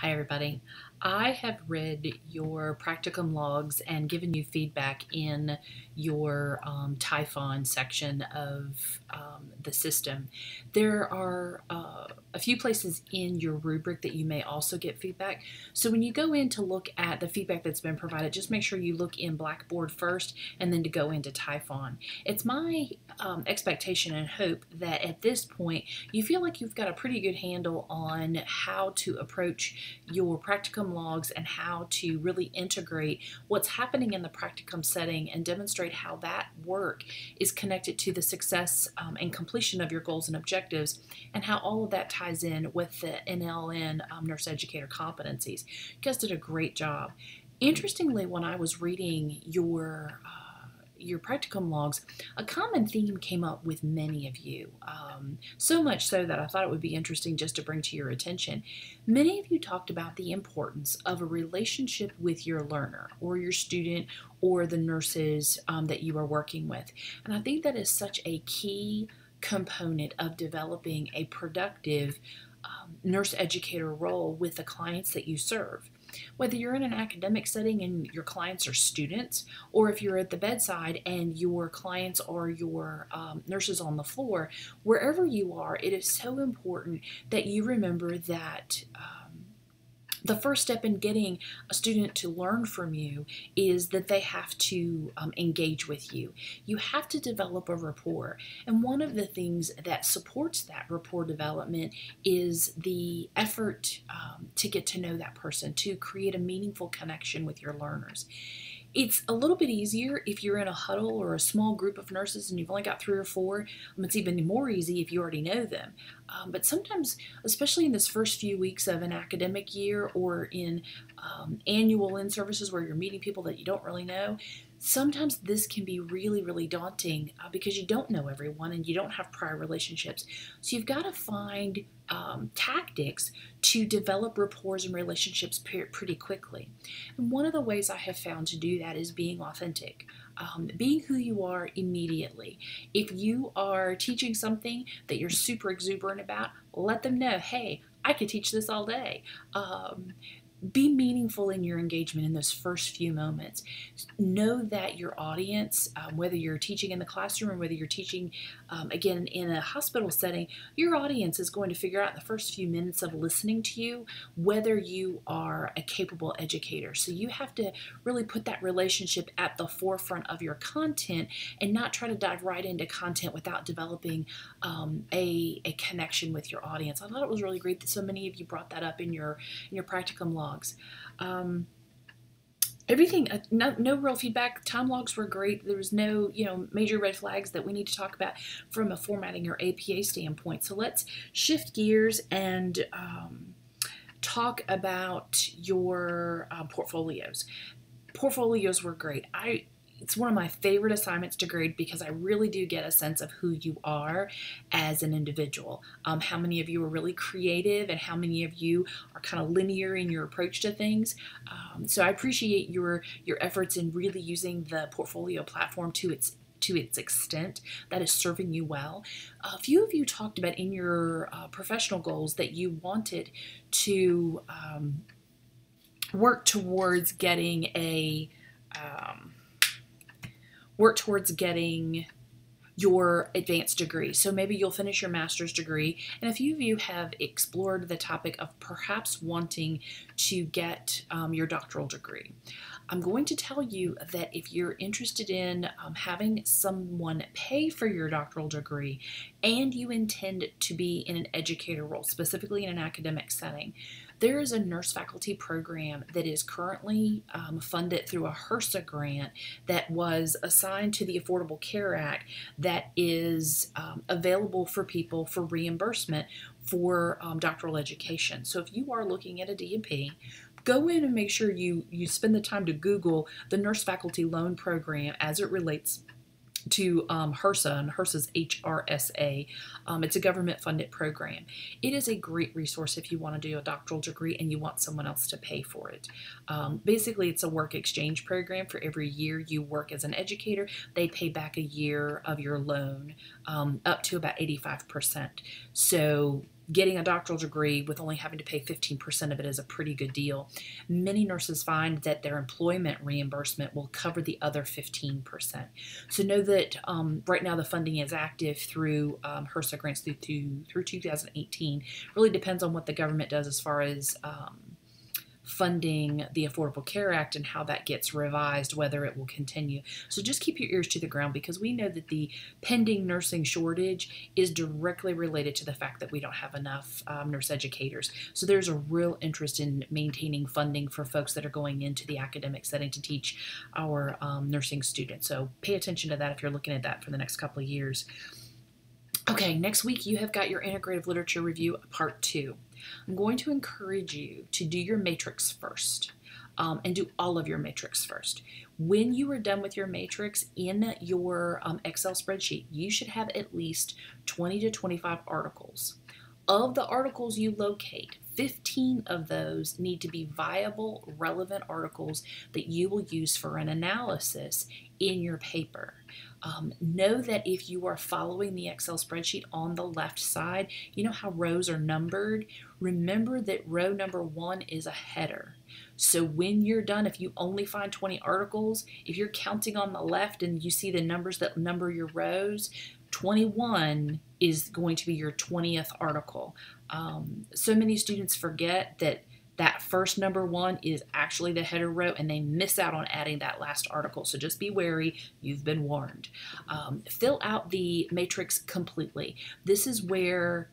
Hi, everybody. I have read your practicum logs and given you feedback in your Typhon section of the system. There are a few places in your rubric that you may also get feedback. So when you go in to look at the feedback that's been provided, just make sure you look in Blackboard first and then to go into Typhon. It's my expectation and hope that at this point you feel like you've got a pretty good handle on how to approach your practicum logs and how to really integrate what's happening in the practicum setting and demonstrate how that work is connected to the success and completion of your goals and objectives, and how all of that ties in with the NLN nurse educator competencies. You guys did a great job. Interestingly, when I was reading your practicum logs, a common theme came up with many of you. So much so that I thought it would be interesting just to bring to your attention. Many of you talked about the importance of a relationship with your learner or your student or the nurses that you are working with. And I think that is such a key component of developing a productive nurse educator role with the clients that you serve. Whether you're in an academic setting and your clients are students, or if you're at the bedside and your clients are your nurses on the floor, wherever you are, it is so important that you remember that the first step in getting a student to learn from you is that they have to engage with you. You have to develop a rapport. And one of the things that supports that rapport development is the effort to get to know that person, to create a meaningful connection with your learners. It's a little bit easier if you're in a huddle or a small group of nurses and you've only got 3 or 4. It's even more easy if you already know them. But sometimes, especially in this first few weeks of an academic year or in annual in-services where you're meeting people that you don't really know, sometimes this can be really, really daunting because you don't know everyone and you don't have prior relationships. So you've got to find tactics to develop rapports and relationships pretty quickly. And one of the ways I have found to do that is being authentic, being who you are immediately. If you are teaching something that you're super exuberant about, let them know, hey, I could teach this all day. Be meaningful in your engagement in those first few moments. Know that your audience, whether you're teaching in the classroom or whether you're teaching, again, in a hospital setting, your audience is going to figure out in the first few minutes of listening to you whether you are a capable educator. So you have to really put that relationship at the forefront of your content and not try to dive right into content without developing a connection with your audience. I thought it was really great that so many of you brought that up in your practicum logs. Everything, no real feedback. Time logs were great. There was no, major red flags that we need to talk about from a formatting or APA standpoint. So let's shift gears and talk about your portfolios. Portfolios were great. It's one of my favorite assignments to grade because I really do get a sense of who you are as an individual. How many of you are really creative and how many of you are kind of linear in your approach to things. So I appreciate your efforts in really using the portfolio platform to its extent that is serving you well. A few of you talked about in your professional goals that you wanted to work towards getting your advanced degree. So maybe you'll finish your master's degree, and a few of you have explored the topic of perhaps wanting to get your doctoral degree. I'm going to tell you that if you're interested in having someone pay for your doctoral degree and you intend to be in an educator role, specifically in an academic setting, there is a nurse faculty program that is currently funded through a HRSA grant that was assigned to the Affordable Care Act that is available for people for reimbursement for doctoral education. So if you are looking at a DNP, go in and make sure you spend the time to Google the Nurse Faculty Loan Program as it relates to HRSA, and HRSA's HRSA. It's a government-funded program. It is a great resource if you want to do a doctoral degree and you want someone else to pay for it. Basically, it's a work exchange program. For every year you work as an educator, they pay back a year of your loan, up to about 85%. So getting a doctoral degree with only having to pay 15% of it is a pretty good deal. Many nurses find that their employment reimbursement will cover the other 15%. So know that right now the funding is active through HRSA grants through 2018. Really depends on what the government does as far as funding the Affordable Care Act and how that gets revised, whether it will continue. So just keep your ears to the ground, because we know that the pending nursing shortage is directly related to the fact that we don't have enough nurse educators. So there's a real interest in maintaining funding for folks that are going into the academic setting to teach our nursing students. So pay attention to that if you're looking at that for the next couple of years. Okay, next week you have got your Integrative Literature Review Part 2. I'm going to encourage you to do your matrix first, and do all of your matrix first. When you are done with your matrix in your Excel spreadsheet, you should have at least 20 to 25 articles. Of the articles you locate, 15 of those need to be viable, relevant articles that you will use for an analysis in your paper. Know that if you are following the Excel spreadsheet on the left side, you know how rows are numbered? Remember that row number 1 is a header. So when you're done, if you only find 20 articles, if you're counting on the left and you see the numbers that number your rows, 21 is going to be your 20th article. So many students forget that that first number 1 is actually the header row, and they miss out on adding that last article. So just be wary, you've been warned. Fill out the matrix completely. This is where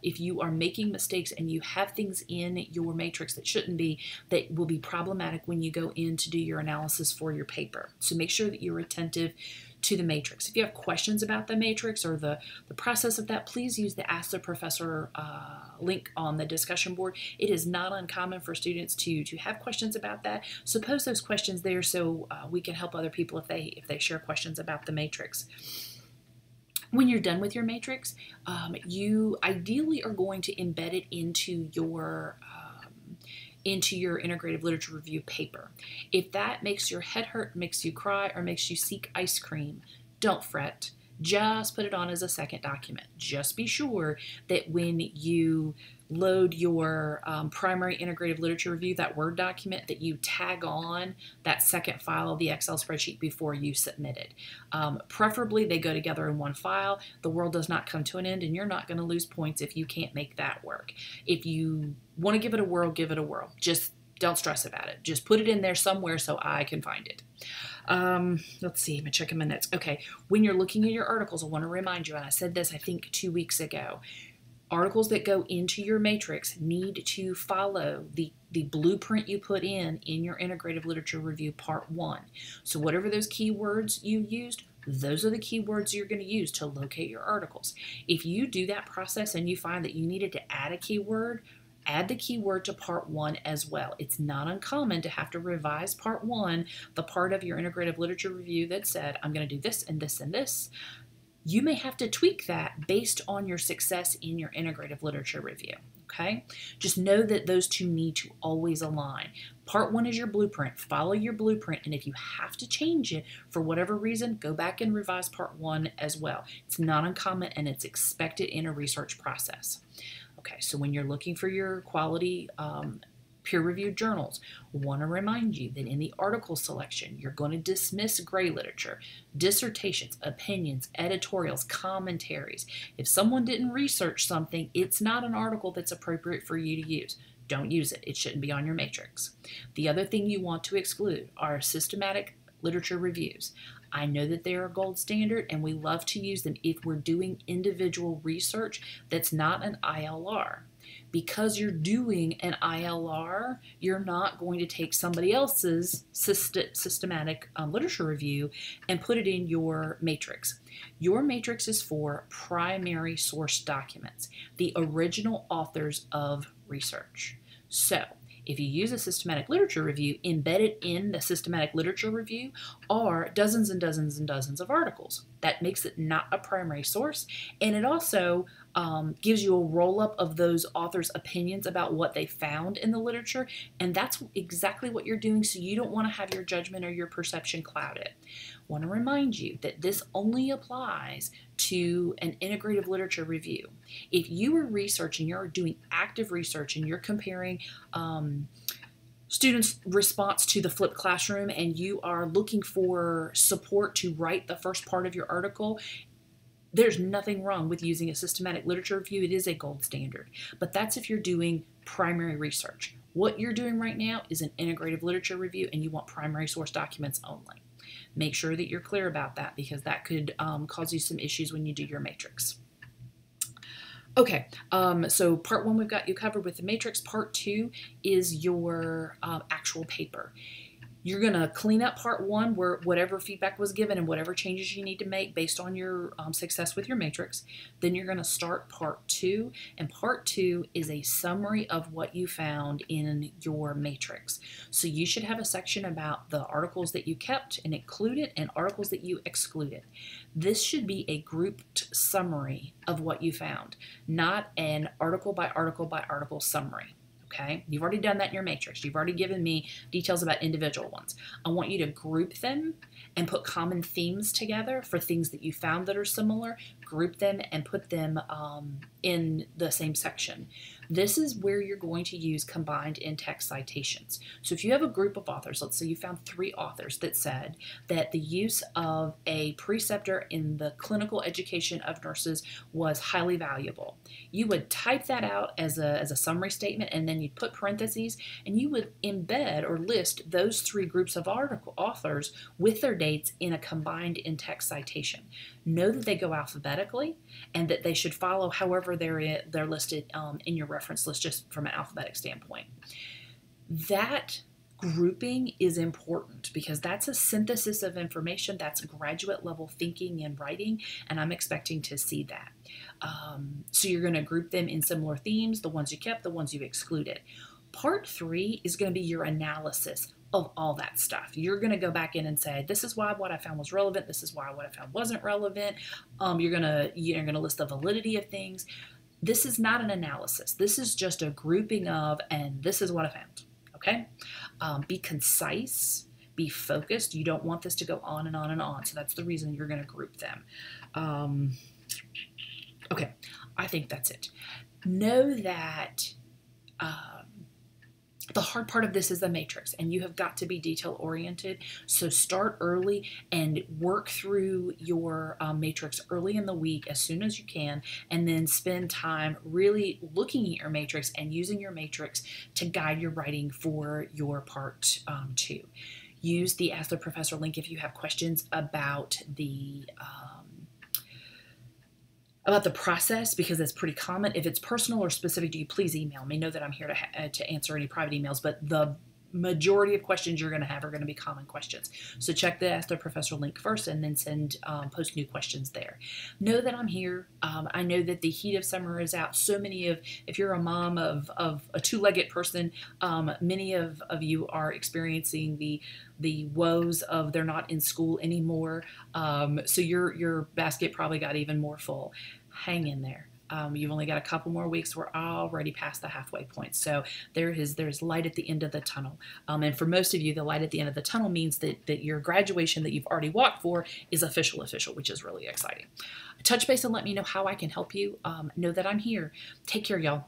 if you are making mistakes and you have things in your matrix that shouldn't be, that will be problematic when you go in to do your analysis for your paper. So make sure that you're attentive to the matrix. If you have questions about the matrix or the process of that, please use the Ask the Professor link on the discussion board. It is not uncommon for students to have questions about that. So post those questions there so we can help other people if they share questions about the matrix. When you're done with your matrix, you ideally are going to embed it into your Integrative Literature Review paper. If that makes your head hurt, makes you cry, or makes you seek ice cream, don't fret. Just put it on as a second document. Just be sure that when you load your primary Integrative Literature Review, that Word document, that you tag on that second file of the Excel spreadsheet before you submit it. Preferably they go together in one file. The world does not come to an end, and you're not going to lose points if you can't make that work. If you want to give it a whirl, give it a whirl. Just don't stress about it. Just put it in there somewhere so I can find it. Let's see, I'm checking my notes. Okay, when you're looking at your articles, I want to remind you, and I said this I think 2 weeks ago, articles that go into your matrix need to follow the blueprint you put in your Integrative Literature Review Part 1. So whatever those keywords you used, those are the keywords you're going to use to locate your articles. If you do that process and you find that you needed to add a keyword, add the keyword to Part 1 as well. It's not uncommon to have to revise Part 1, the part of your Integrative Literature Review that said, I'm going to do this and this and this. You may have to tweak that based on your success in your Integrative Literature Review, okay? Just know that those two need to always align. Part 1 is your blueprint. Follow your blueprint, and if you have to change it for whatever reason, go back and revise Part 1 as well. It's not uncommon, and it's expected in a research process. Okay, so when you're looking for your quality peer-reviewed journals, want to remind you that in the article selection, you're going to dismiss gray literature, dissertations, opinions, editorials, commentaries. If someone didn't research something, it's not an article that's appropriate for you to use. Don't use it. It shouldn't be on your matrix. The other thing you want to exclude are systematic literature reviews. I know that they are a gold standard, and we love to use them if we're doing individual research that's not an ILR. Because you're doing an ILR, you're not going to take somebody else's systematic literature review and put it in your matrix. Your matrix is for primary source documents, the original authors of research. So, if you use a systematic literature review, embedded in the systematic literature review are dozens and dozens and dozens of articles. That makes it not a primary source, and it also gives you a roll-up of those authors' opinions about what they found in the literature, and that's exactly what you're doing, so you don't want to have your judgment or your perception clouded. I want to remind you that this only applies to an integrative literature review. If you are researching, you're doing active research, and you're comparing students' response to the flipped classroom, and you are looking for support to write the first part of your article, there's nothing wrong with using a systematic literature review. It is a gold standard, but that's if you're doing primary research. What you're doing right now is an integrative literature review, and you want primary source documents only. Make sure that you're clear about that, because that could cause you some issues when you do your matrix. Okay, so part one we've got you covered with the matrix. Part two is your actual paper. You're going to clean up part one, where whatever feedback was given and whatever changes you need to make based on your success with your matrix. Then you're going to start part two, and part two is a summary of what you found in your matrix. So you should have a section about the articles that you kept and included and articles that you excluded. This should be a grouped summary of what you found, not an article by article by article summary. Okay, you've already done that in your matrix. You've already given me details about individual ones. I want you to group them and put common themes together for things that you found that are similar. Group them and put them in the same section. This is where you're going to use combined in-text citations. So if you have a group of authors, let's say you found 3 authors that said that the use of a preceptor in the clinical education of nurses was highly valuable. You would type that out as a summary statement, and then you'd put parentheses, and you would embed or list those 3 groups of authors with their dates in a combined in-text citation. Know that they go alphabetically, and that they should follow however they're listed in your reference list, just from an alphabetic standpoint. That grouping is important because that's a synthesis of information. That's graduate level thinking and writing, and I'm expecting to see that. So you're going to group them in similar themes, the ones you kept, the ones you excluded. Part 3 is going to be your analysis of all that stuff. You're going to go back in and say, this is why what I found was relevant. This is why what I found wasn't relevant. You're going to list the validity of things. This is not an analysis. This is just a grouping of, and this is what I found. Okay? Be concise. Be focused. You don't want this to go on and on and on. So that's the reason you're going to group them. Okay. I think that's it. Know that the hard part of this is the matrix, and you have got to be detail oriented. So start early and work through your matrix early in the week as soon as you can, and then spend time really looking at your matrix and using your matrix to guide your writing for your part 2. Use the Ask the Professor link if you have questions about the process, because it's pretty common. If it's personal or specific to you, please email me. Know that I'm here to answer any private emails, but the majority of questions you're going to have are going to be common questions. So check the Ask the Professor link first, and then post new questions there. Know that I'm here. I know that the heat of summer is out. So many if you're a mom of a 2-legged person, many of you are experiencing the woes of they're not in school anymore. So your basket probably got even more full. Hang in there. You've only got a couple more weeks. We're already past the halfway point. So there's light at the end of the tunnel. And for most of you, the light at the end of the tunnel means that your graduation that you've already walked for is official, which is really exciting. Touch base and let me know how I can help you. Know that I'm here. Take care, y'all.